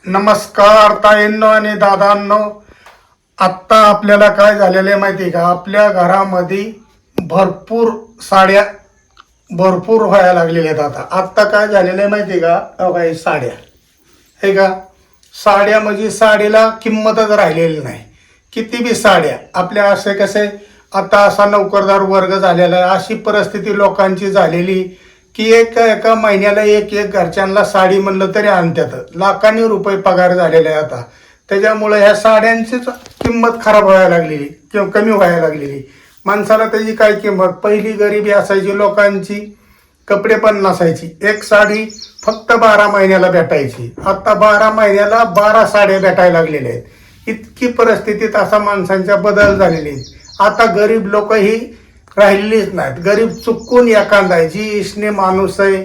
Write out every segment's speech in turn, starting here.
नमस्कार ताईंनो आणि दादांनो. आत्ता आपल्याला काय झालेलं आहे माहिती आहे का? आपल्या घरामध्ये भरपूर साड्या भरपूर व्हायला लागलेल्या आहेत. आत्ता काय झालेलं आहे माहिती आहे का? काही साड्या हे का, साड्या म्हणजे साडीला किंमतच राहिलेली नाही. किती बी साड्या आपल्या असे कसे, आता असा नोकरदार वर्ग झालेला आहे, अशी परिस्थिती लोकांची झालेली की एका महिन्याला एक घरच्यांना साडी म्हणलं तरी आणतात. लाखांनी रुपये पगार झालेले आहे आता. त्याच्यामुळे ह्या साड्यांचीच किंमत खराब व्हायला लागलेली किंवा कमी व्हायला लागलेली. माणसाला त्याची काय किंमत, पहिली गरिबी असायची लोकांची, कपडे पण नसायची, एक साडी फक्त 12 महिन्याला भेटायची. आता 12 महिन्याला 12 साड्या भेटायला लागलेल्या आहेत. इतकी परिस्थितीत असा माणसांच्या बदल झालेले आहेत. आता गरीब लोक ही राहिलेलीच नाहीत. गरीब चुकून एखादा आहे, जी इसने माणूस आहे,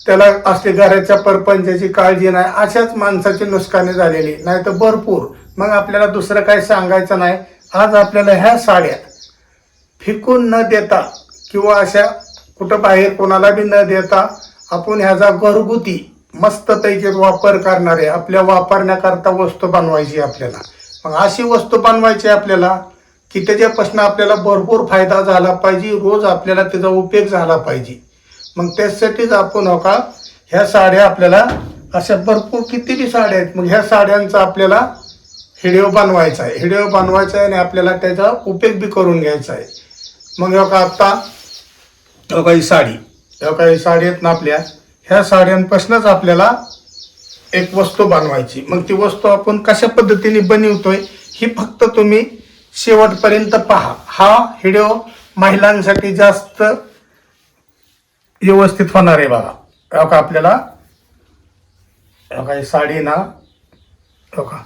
त्याला असले घराच्या परपंचाची काळजी नाही, अशाच माणसाची नुकसानी झालेली नाही तर भरपूर. मग आपल्याला दुसरं काही सांगायचं नाही. आज आपल्याला ह्या साड्या फेकून न देता किंवा अशा कुठं बाहेर कोणाला बी न देता आपण ह्याचा घरगुती मस्तपैकी वापर करणारे, आपल्या वापरण्याकरता वस्तू बनवायची आपल्याला. मग अशी वस्तू बनवायची आपल्याला की त्याच्यापासून आपल्याला भरपूर फायदा झाला पाहिजे, रोज आपल्याला त्याचा उपयोग झाला पाहिजे. मग त्यासाठीच आपण हो का ह्या साड्या आपल्याला अशा भरपूर किती बी साड्या आहेत. मग ह्या साड्यांचा आपल्याला व्हिडिओ बनवायचा आहे, आणि आपल्याला त्याचा उपयोग बी करून घ्यायचा आहे. मग हो का आत्ता हो का ही साडी आहेत ना आपल्या, ह्या साड्यांपासूनच आपल्याला एक वस्तू बनवायची. मग ती वस्तू आपण कशा पद्धतीने बनवतोय ही फक्त तुम्ही शेवटपर्यंत पहा. हा व्हिडिओ महिलांसाठी जास्त व्यवस्थित होणार आहे बघा. हो का आपल्याला हो का ही साडी ना, हो का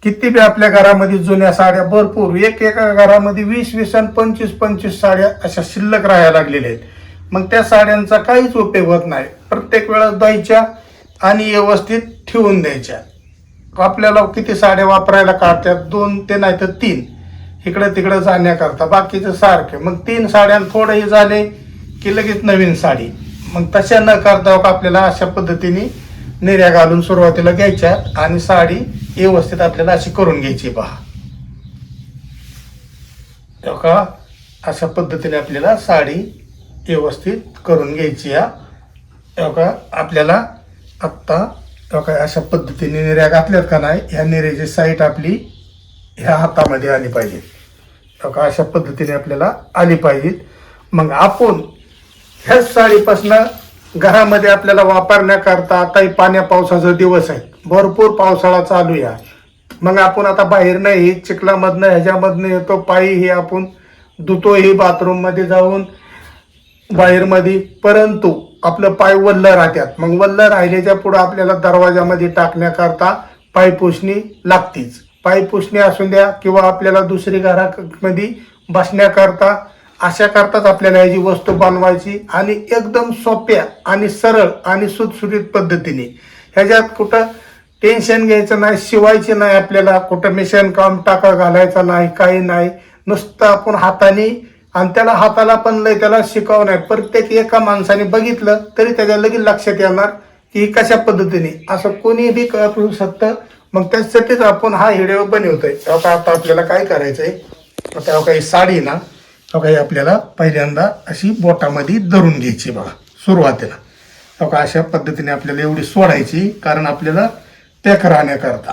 किती बी आपल्या घरामध्ये जुन्या साड्या भरपूर, एका घरामध्ये 20 आणि 25 साड्या अशा शिल्लक राहायला लागलेल्या आहेत. मग त्या साड्यांचा काहीच उपयोग होत नाही. प्रत्येक वेळेस द्यायच्या आणि व्यवस्थित ठेवून द्यायच्या. आपल्याला किती साड्या वापरायला काढतात, 2 ते नाही तर 3 इकडं तिकडं जाण्याकरता, बाकीचं सारखे. मग 3 साड्या थोडंही झाले की लगेच नवीन साडी. मग तशा न करता आपल्याला अशा पद्धतीने निर्या घालून सुरुवातीला घ्यायच्या आणि साडी व्यवस्थित आपल्याला अशी करून घ्यायची. पहा हो का, अशा पद्धतीने आपल्याला साडी व्यवस्थित करून घ्यायची. हो का आपल्याला आत्ता हो का अशा पद्धतीने निर्या घातल्यात का नाही, ह्या निर्याची साईट आपली ह्या हातामध्ये आली पाहिजे. हो का अशा पद्धतीने आपल्याला आली पाहिजे. मग आपण ह्याच साडीपासनं घरामध्ये आपल्याला वापरण्याकरता, आता पाण्या पावसाचा दिवस आहे, भरपूर पावसाळा चालू आहे. मग आपण आता बाहेर नाही, चिखलामधनं ह्याच्यामधनं येतो, पायी हे आपण धुतोही बाथरूममध्ये जाऊन बाहेरमध्ये, परंतु आपलं पाय वल्ल राहतात. मग वल्ल राहिल्याच्या पुढं आपल्याला दरवाजामध्ये टाकण्याकरता पायपुसणी लागतीच. पायपुसणी असू द्या किंवा आपल्याला दुसरी घरामध्ये बसण्याकरता, अशा करताच आपल्याला याची वस्तू बनवायची आणि एकदम सोप्या आणि सरळ आणि सुटसुटीत पद्धतीने. ह्याच्यात कुठं टेन्शन घ्यायचं नाही, शिवायची नाही, आपल्याला कुठं मिशन काम टाका घालायचा नाही, काही नाही. नुसतं आपण हाताने, आणि त्याला हाताला पण लय त्याला शिकावं नाही. प्रत्येक एका माणसाने बघितलं तरी त्याच्या लगेच लक्षात येणार की ही कशा पद्धतीने, असं कोणी बी करू शकतं. मग त्यासाठीच आपण हा व्हिडिओ बनवतोय. आता आपल्याला काय करायचंय, आता काही साडी ना हो काही आपल्याला पहिल्यांदा अशी बोटामध्ये धरून घ्यायची बघा सुरुवातीला. हो का अशा पद्धतीने आपल्याला एवढी सोडायची, कारण आपल्याला पॅक राहण्याकरता.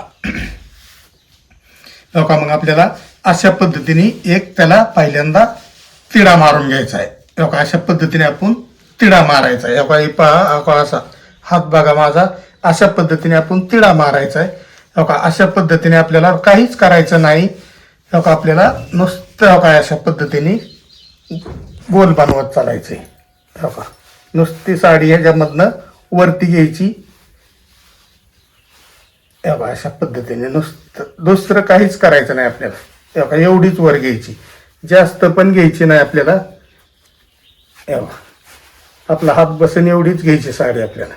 हो का मग आपल्याला अशा पद्धतीने एक त्याला पहिल्यांदा तिडा मारून घ्यायचा आहे. हो का अशा पद्धतीने आपण तिडा मारायचा आहे. हो का पहा, हो का असा हात बघा माझा, अशा पद्धतीने आपण तिडा मारायचा आहे. हो का अशा पद्धतीने आपल्याला काहीच करायचं नाही. हो का आपल्याला नुसतं हो का अशा पद्धतीने गोल बनवत चालायचे. हो का नुसती साडी ह्याच्यामधनं वरती घ्यायची. हो का अशा पद्धतीने नुसतं, दुसरं काहीच करायचं नाही आपल्याला. हो का एवढीच वर घ्यायची, जास्त पण घ्यायची नाही आपल्याला. हो आपला हात बसून एवढीच घ्यायची साडी आपल्याला.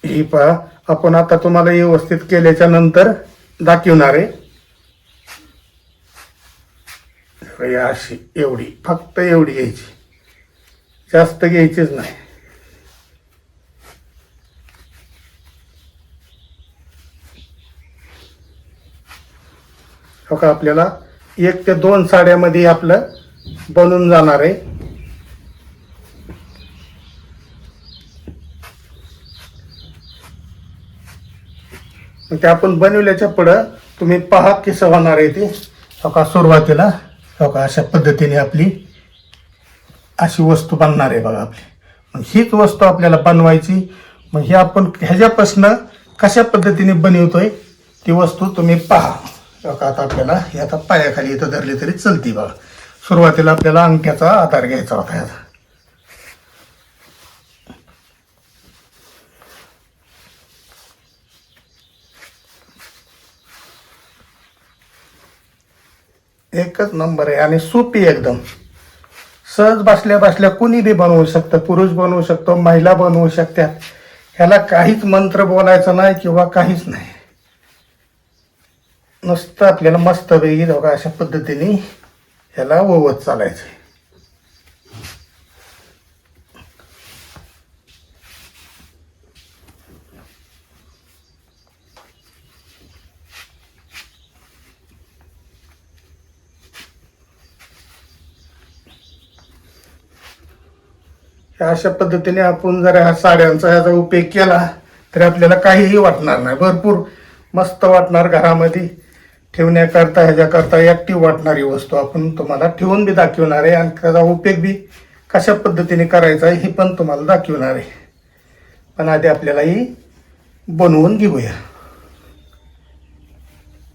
ही पहा आपण आता तुम्हाला व्यवस्थित केल्याच्या नंतर दाखवणार आहे. अशी एवढी, फक्त एवढी घ्यायची, जास्त घ्यायचीच नाही. हो का आपल्याला 1 ते 2 साड्यामध्ये आपलं बनून जाणार आहे. मग ते आपण बनवल्याच्या पुढं तुम्ही पहा कसं होणार आहे ते. हो का सुरुवातीला हो का अशा पद्धतीने आपली अशी वस्तू बनणार आहे बघा आपली. मग हीच वस्तू आपल्याला बनवायची. मग हे आपण ह्याच्यापासून कशा पद्धतीने बनवतोय ती वस्तू तुम्ही पहा. हो का आता आपल्याला हे आता पायाखाली इथं धरली तरी चलती बघा. सुरुवातीला आपल्याला अंगठ्याचा आधार घ्यायचा होता याचा. एकच नंबर आहे आणि सोपी एकदम. सहज बसल्या बसल्या कुणी बी बनवू शकतं. पुरुष बनवू शकतो, महिला बनवू शकतात. ह्याला काहीच मंत्र बोलायचं नाही किंवा काहीच नाही. नुसतं आपल्याला मस्त वेगळी बघा अशा पद्धतीने ह्याला ओवत चालायचं. अशा पद्धतीने आपण जर ह्या साड्यांचा ह्याचा उपयोग केला तर आपल्याला काहीही वाटणार नाही. भरपूर मस्त वाटणार. घरामध्ये ठेवण्याकरता ह्याच्याकरता ॲक्टिव्ह वाटणारी वस्तू आपण तुम्हाला ठेवून बी दाखवणार आहे आणि त्याचा उपयोग बी कशा पद्धतीने करायचा आहे हे पण तुम्हाला दाखवणार आहे. पण आधी आपल्याला ही बनवून घेऊया.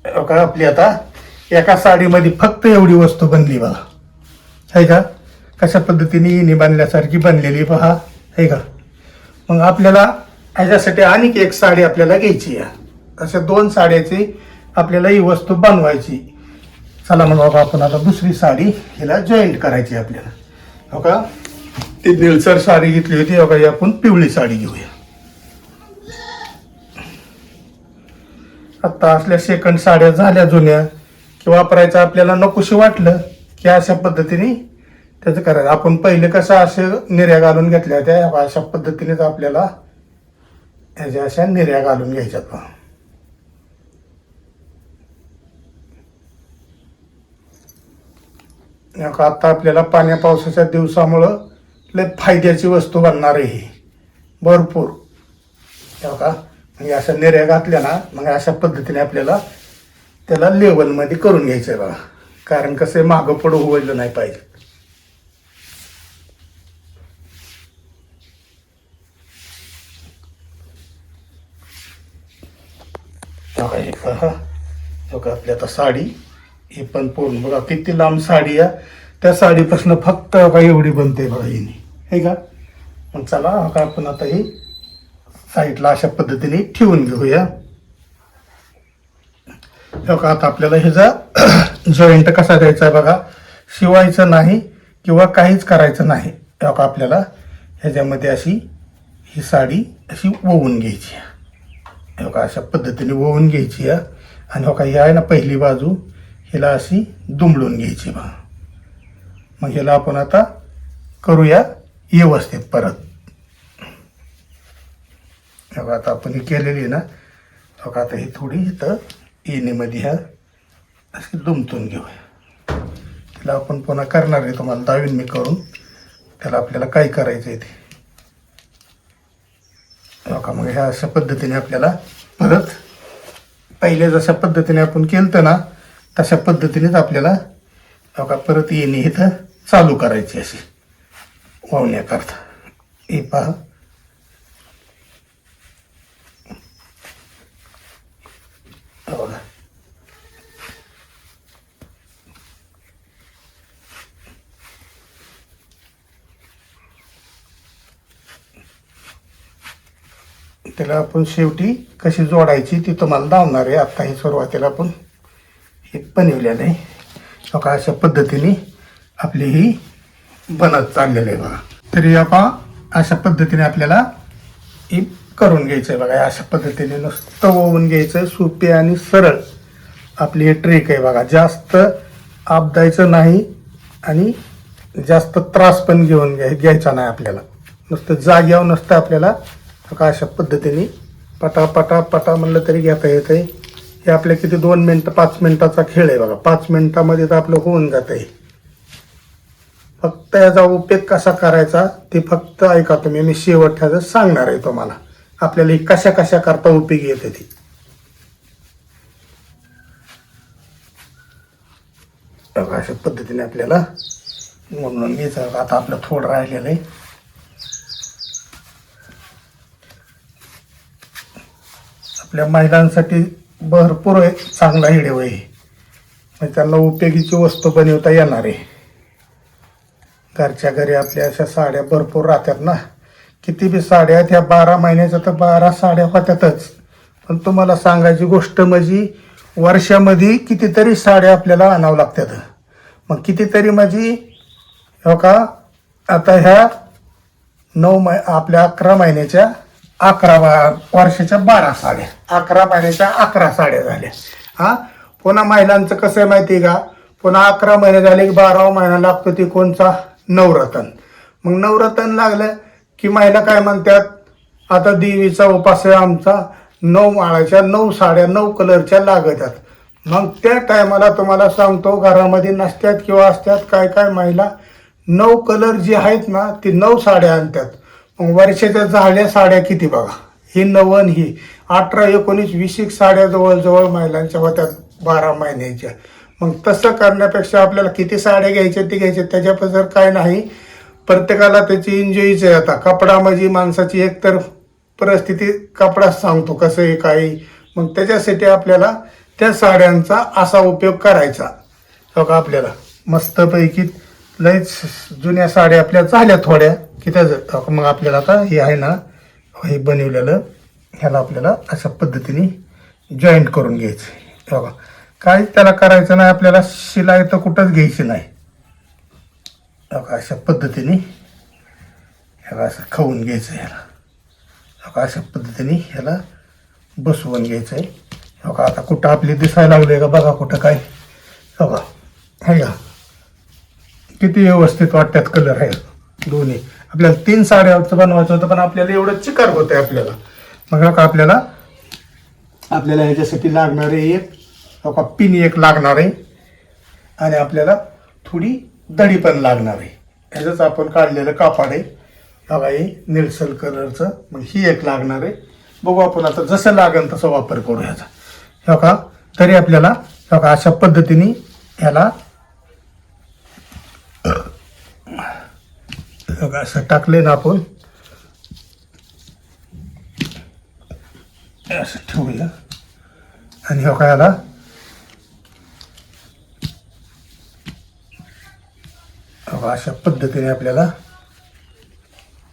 का आपली आता एका साडीमध्ये फक्त एवढी वस्तू बनली बघा. आहे का कशा पद्धतीने इनी बांधल्यासारखी बनलेली पहा. आहे का. मग आपल्याला ह्याच्यासाठी आणखी एक साडी आपल्याला घ्यायची आहे. अशा 2 साड्याची आपल्याला ही वस्तू बनवायची. चला मग बाबा आपण आता दुसरी साडी हिला जॉईंट करायची आपल्याला. हो का ती निळसर साडी घेतली होती. हो का ही आपण पिवळी साडी घेऊया. आत्ता असल्या सेकंड साड्या झाल्या जुन्या की वापरायचं आपल्याला नकोशी वाटलं की अशा पद्धतीने त्याचं करायचं. आपण पहिले कसं असे निर्या घालून घेतल्या होत्या अशा पद्धतीनेच आपल्याला ह्याच्या अशा निर्या घालून घ्यायच्यात पहा. आता आपल्याला पाण्या पावसाच्या दिवसामुळं लय फायद्याची वस्तू बनणार आहे ही भरपूर. हो का म्हणजे अशा निर्या घातल्या ना मग अशा पद्धतीने आपल्याला त्याला लेवलमध्ये करून घ्यायचं आहे बघा. कारण कसं मागं पुढं व्हायला नाही पाहिजे. हो का आपली आता साडी ही पण पूर्ण बघा किती लांब साडी आहे. त्या साडीपासून फक्त बघा एवढी बनते बघा हिने. हे का. मग चला हो का आपण आता ही साईडला अशा पद्धतीने ठेवून घेऊया. हो का आता आपल्याला ह्याचा जॉईंट कसा द्यायचा आहे बघा. शिवायचं नाही किंवा काहीच करायचं नाही. हो का आपल्याला ह्याच्यामध्ये अशी ही साडी अशी ओवून घ्यायची. हो का अशा पद्धतीने ओवून घ्यायची आहे. आणि हो का ही आहे ना पहिली बाजू हिला अशी दुमडून घ्यायची बघा. मग ह्याला आपण आता करूया व्यवस्थित परत. हो का आता आपण ही केलेली ना. हो का आता ही थोडी इथं येणेमध्ये ह्या अशी दुमतून घेऊया. तिला आपण पुन्हा करणार आहे तुम्हाला दावीन मी करून. त्याला आपल्याला काय करायचं आहे ते. हो का मग ह्या अशा पद्धतीने आपल्याला परत पहिले जशा पद्धतीने आपण केलं ना तशा पद्धतीनेच आपल्याला हो का परत येणे इथं चालू करायची अशी वावण्याकरता. हे पहा. बघा त्याला आपण शेवटी कशी जोडायची ती तुम्हाला दावणार आहे. आत्ता ही सुरुवातीला आपण हे बनवलेलं आहे. हो का अशा पद्धतीने आपली ही बनत चाललेलं आहे बघा. तरी आपण अशा पद्धतीने आपल्याला ही करून घ्यायचं आहे बघा. अशा पद्धतीने नुसतं ओवून घ्यायचं. सोपे आणि सरळ आपली ही ट्रिक आहे बघा. जास्त आपदायचं नाही आणि जास्त त्रास पण घ्यायचा नाही आपल्याला. नुसतं जाग्यावर नसतं आपल्याला का अशा पद्धतीने पटा पटा पटा म्हणलं तरी घेता येत आहे. हे आपल्या किती 2 मिनिटं 5 मिनिटाचा खेळ आहे बघा. 5 मिनिटामध्ये तर आपलं होऊन जात आहे. फक्त याचा उपयोग कसा करायचा ते फक्त ऐका तुम्ही. मी शेवटचं सांगणार आहे तुम्हाला. आपल्याला ही कशा कशा करता उपयोगी येते ती. बघा अशा पद्धतीने आपल्याला म्हणून घ्यायचं. आता आपलं थोडं राहिलेलं आहे. आपल्या महिलांसाठी भरपूर चांगला व्हिडिओ आहे. म्हणजे त्यांना उपयोगीची वस्तू बनवता येणार आहे. घरच्या घरी आपल्या अशा साड्या भरपूर राहतात ना. किती बी साड्या आहेत ह्या 12 महिन्याच्या तर 12 साड्या होत्यातच. पण तुम्हाला सांगायची गोष्ट म्हणजे वर्षामध्ये कितीतरी साड्या आपल्याला आणावं लागतात. मग कितीतरी म्हणजे हो का आता ह्या 9 आपल्या 11 महिन्याच्या 11 वर्षाच्या 12 साड्या, 11 महिन्याच्या 11 साड्या झाल्या. हा पुन्हा महिलांचं कसं आहे माहिती आहे का, पुन्हा 11 महिने झाले की 12वा महिना लागतो ती कोणचा, नवरत्न. मग नवरत्न लागलं की महिला काय म्हणतात, आता देवीचा उपास आहे आमचा, 9 माळाच्या 9 साड्या 9 कलरच्या लागतात. मग त्या टायमाला तुम्हाला सांगतो घरामध्ये नसतात किंवा असतात काय काय महिला 9 कलर जी आहेत ना ती 9 साड्या आणतात. मग वर्षाच्या झाल्या साड्या किती बघा, ही 9 ही 18 19 20 साड्या जवळजवळ महिलांच्या होत्या 12 महिन्याच्या. मग तसं करण्यापेक्षा आपल्याला किती साड्या घ्यायच्या ते घ्यायच्या त्याच्याबद्दल काय नाही. प्रत्येकाला त्याची एन्जॉयच आहे. आता कपडा म्हणजे माणसाची एकतर परिस्थिती कपडाच सांगतो कसं आहे काही. मग त्याच्यासाठी आपल्याला त्या साड्यांचा असा उपयोग करायचा. बघा आपल्याला मस्तपैकी लयच जुन्या साड्या आपल्या झाल्या थोड्या की त्याचं मग आपल्याला आता हे आहे ना हे बनवलेलं ह्याला आपल्याला अशा पद्धतीने जॉईंट करून घ्यायचं. बघा काय त्याला करायचं नाही आपल्याला, शिलाई तर कुठंच घ्यायची नाही. बघा अशा पद्धतीने ह्याला असं खाऊन घ्यायचं. ह्याला बघा अशा पद्धतीने ह्याला बसवून घ्यायचं आहे. बघा आता कुठं आपली दिसायला लागले का बघा कुठं काय. बघा हे का किती व्यवस्थित वाटतात कलर आहे दोन्ही. आपल्याला 3 साड्याचं बनवायचं होतं पण आपल्याला एवढं चिकार होतं आहे आपल्याला. मग बघा आपल्याला ह्याच्यासाठी लागणारे एक बघा पिन एक लागणार आहे आणि आपल्याला थोडी दडी पण लागणार आहे. ह्याचंच आपण काढलेलं कापड आहे बघा हे निळसर कलरचं. मग ही एक लागणार आहे. बघू आपण आता जसं लागेल तसं वापर करू ह्याचा. हो का तरी आपल्याला हो का अशा पद्धतीने ह्याला असं टाकले ना आपण असं ठेवूया आणि हो का याला अशा पद्धतीने आपल्याला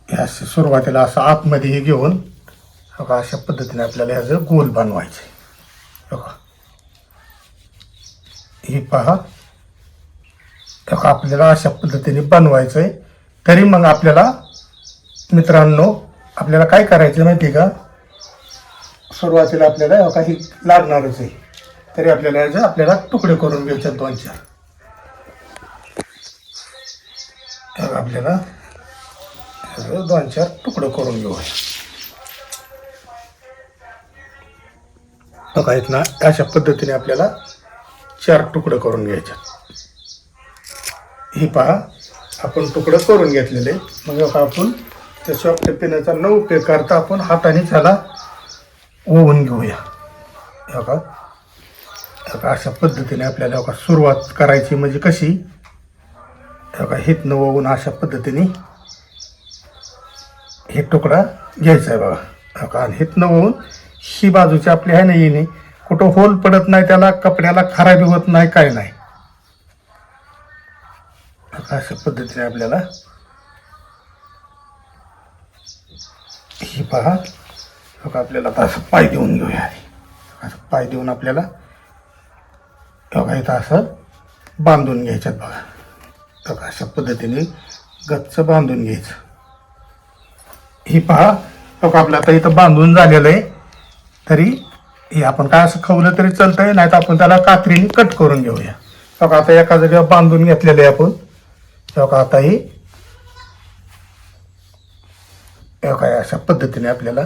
असं सुरुवातीला असं आतमध्ये हे घेऊन बघा अशा पद्धतीने आपल्याला ह्याचं गोल बनवायचं. बघा हे पहा बघा आपल्याला अशा पद्धतीने बनवायचं आहे. तरी मग आपल्याला मित्रांनो आपल्याला काय करायचं माहिती आहे का, सुरुवातीला आपल्याला बघा ही लागणारच आहे. तरी आपल्याला ह्याचे आपल्याला तुकडे करून घ्यायचे 2-4. आपल्याला 2-4 तुकडे करून घेऊ. बघा इथं अशा पद्धतीने आपल्याला 4 तुकडे करून घ्यायचे. ही पहा आपण तुकडं करून घेतलेले. मग आपण त्या सॉफ्ट पेनाचा न उपयोग करता आपण हाताने त्याला ओवून घेऊया. बघा अशा पद्धतीने आपल्याला बघा सुरुवात करायची म्हणजे कशी, बघा हितनं ओवून अशा पद्धतीने हे तुकडा घ्यायचा आहे बघा. बघा आणि हितनं ओवून ही बाजूची आपली आहे ना येणे कुठं होल पडत नाही, त्याला कपड्याला खराबी होत नाही काय नाही. अशा पद्धतीने आपल्याला ही पहा बघा आपल्याला आता असं पाय देऊन घेऊया. असं पाय देऊन आपल्याला बघा इथं असं बांधून घ्यायच्यात बघा. बघा अशा पद्धतीने गच्च बांधून घ्यायचं. ही पहा बघा आपलं आता इथं बांधून झालेलं आहे. तरी हे आपण काय असं खवलं तरी चालतंय, नाही तर आपण त्याला कात्रीने कट करून घेऊया. बघा आता एका जागेवर बांधून घेतलेलं आहे आपण. बघा आता ही बघा अशा पद्धतीने आपल्याला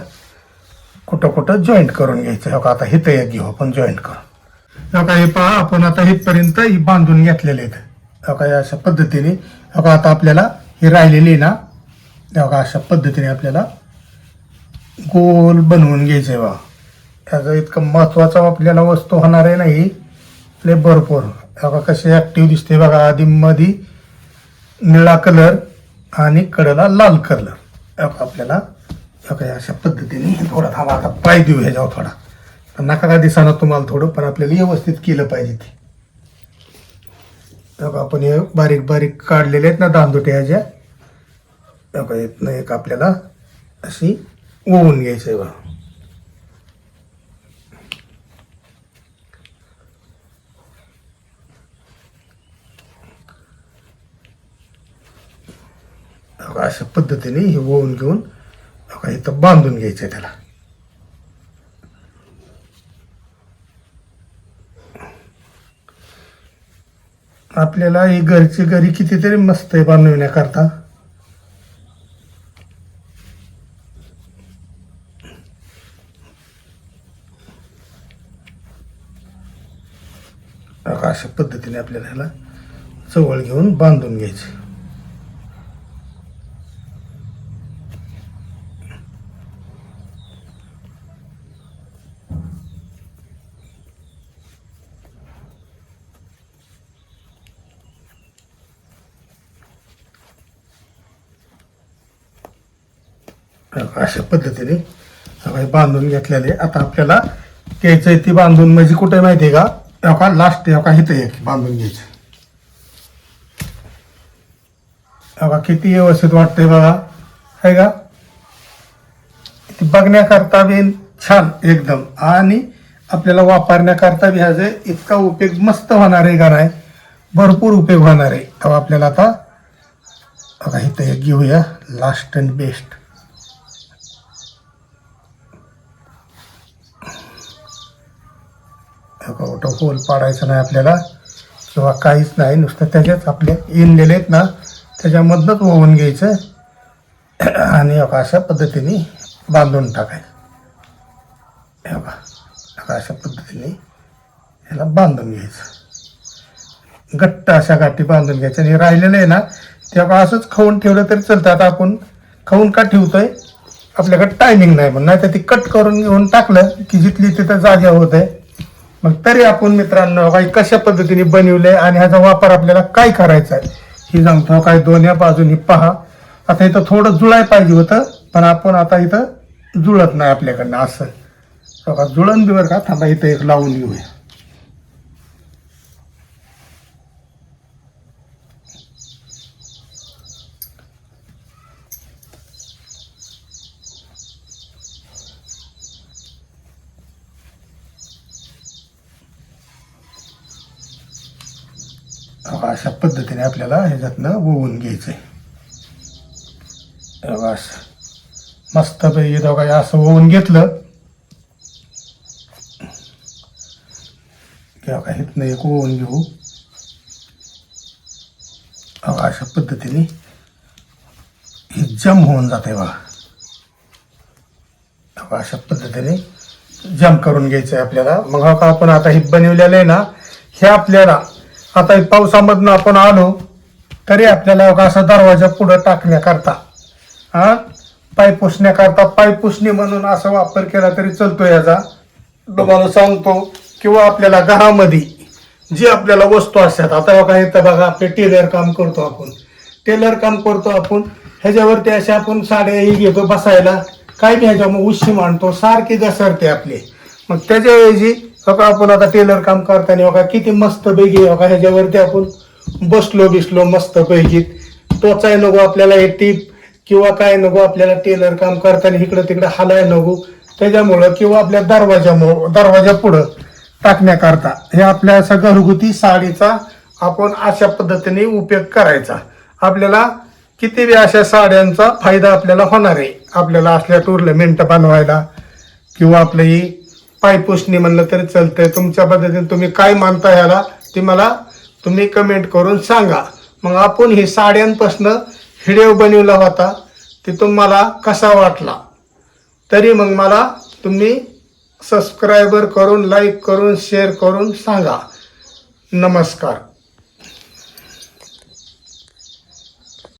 कुठं कुठं जॉईंट करून घ्यायचं. हो का आता हिथं एक घेऊ आपण जॉईंट करून. हो का हे पहा आपण आता हिथपर्यंत ही बांधून घेतलेले आहेत. हो का अशा पद्धतीने. हो का आता आपल्याला ही राहिलेली ना हो का अशा पद्धतीने आपल्याला गोल बनवून घ्यायचं आहे. बा याचं इतकं महत्त्वाचं आपल्याला वस्तू होणार आहे नाही लय भरपूर. हो का कशी ॲक्टिव्ह दिसते बघा. आधी मध्ये निळा कलर आणि कडेला लाल कलर. हो का आपल्याला हो का अशा पद्धतीने थोडा थांबा आता पाय देऊ ह्याच्यावर थोडा. नका का दिसाना तुम्हाला थोडं पण आपल्याला व्यवस्थित केलं पाहिजे ते. हो का आपण हे बारीक बारीक काढलेले आहेत ना दांडोटे ह्याच्या. हो का इथनं एक आपल्याला अशी ओवून घ्यायचं आहे बा. अशा पद्धतीने हे ओवून घेऊन इथं बांधून घ्यायचं आहे त्याला. आपल्याला ही घरची घरी कितीतरी मस्त आहे बांधण्याकरता. अशा पद्धतीने आपल्याला ह्याला जवळ घेऊन बांधून घ्यायचं. अशा पद्धतीने बांधून घेतलेले. आता आपल्याला घ्यायचं ती बांधून म्हणजे कुठे माहिती आहे का का लास्ट का इथं एक बांधून घ्यायचं. का किती व्यवस्थित वाटतंय बघा आहे का. ती बघण्याकरता बी छान एकदम आणि आपल्याला वापरण्याकरता बी ह्याचे इतका उपयोग मस्त होणार आहे का नाही. भरपूर उपयोग होणार आहे. तेव्हा आपल्याला आता बघा इथं एक घेऊया लास्ट अँड बेस्ट. कुठं होल पाडायचं नाही आपल्याला किंवा काहीच नाही. नुसतं त्याच्यात आपले इनलेले आहेत ना त्याच्यामधनंच ओवून घ्यायचं आणि अशा पद्धतीने बांधून टाकायचं. अशा पद्धतीने ह्याला बांधून घ्यायचं. घट्ट अशा गाठी बांधून घ्यायच्या. आणि राहिलेलं आहे ना तेव्हा असंच खाऊन ठेवलं तरी चालतं. आता आपण खाऊन का ठेवतोय आपल्याकडे टायमिंग नाही म्हणून. नाही तर ती कट करून घेऊन टाकलं की जिथली तिथं जागा होत आहे. मग तरी आपण मित्रांनो काही कशा पद्धतीने बनवलंय आणि ह्याचा वापर आपल्याला काय करायचा आहे ही सांगतो. काय दोन्ही बाजूनी पहा. आता इथं थोडं जुळाय पाहिजे होतं पण आपण आता इथं जुळत नाही आपल्याकडनं असं. बघा जुळण बिवर का थांबा इथं एक लावून घेऊया. अशा पद्धतीने आपल्याला ह्याच्यातनं ओवून घ्यायचंय. असं मस्त पैकी दोघा असं ओवून घेतलं किंवा इथनं एक ओवून घेऊ. अशा पद्धतीने हे जम होऊन जाते बघा. अशा पद्धतीने जम करून घ्यायचंय आपल्याला. मग का आपण आता हे बनवलेलं आहे ना हे आपल्याला आता पावसामधनं आपण आलो तरी आपल्याला असा दरवाजा पुढं टाकण्याकरता पाय पुसण्याकरता पाय पुसणे म्हणून असा वापर केला तरी चालतो याचा. तुम्हाला सांगतो किंवा आपल्याला घरामध्ये जी आपल्याला वस्तू असतात. आता बघा इथं बघा आपले टेलर काम करतो आपण ह्याच्यावरती अशा आपण साड्याही घेतो बसायला काय नाही ह्याच्या मग उशी मांडतो सारखी घसरते आपले. मग त्याच्याऐवजी बघा आपण आता टेलर काम करताना बघा किती मस्त पैकी बघा ह्याच्यावरती आपण बसलो मस्त पैकी. टोचाय नको आपल्याला हे टीप किंवा काय नको आपल्याला टेलर काम करताना इकडं तिकडं हालाय नको त्याच्यामुळं किंवा आपल्या दरवाजा पुढं टाकण्याकरता हे आपल्या असं घरगुती साडीचा आपण अशा पद्धतीने उपयोग करायचा. आपल्याला किती बी अशा साड्यांचा फायदा आपल्याला होणार आहे. आपल्याला असल्या टुर्नामेंट बनवायला किंवा आपलं ही पायपुसणी म्हणलं तरी चालतंय. तुमच्या पद्धतीने तुम्ही काय मानता ह्याला ते मला तुम्ही कमेंट करून सांगा. मग आपण हे साड्यांपासून व्हिडिओ बनवला होता ते तुम्हाला कसा वाटला तरी मग मला तुम्ही सबस्क्रायबर करून, लाईक करून, शेअर करून सांगा. नमस्कार.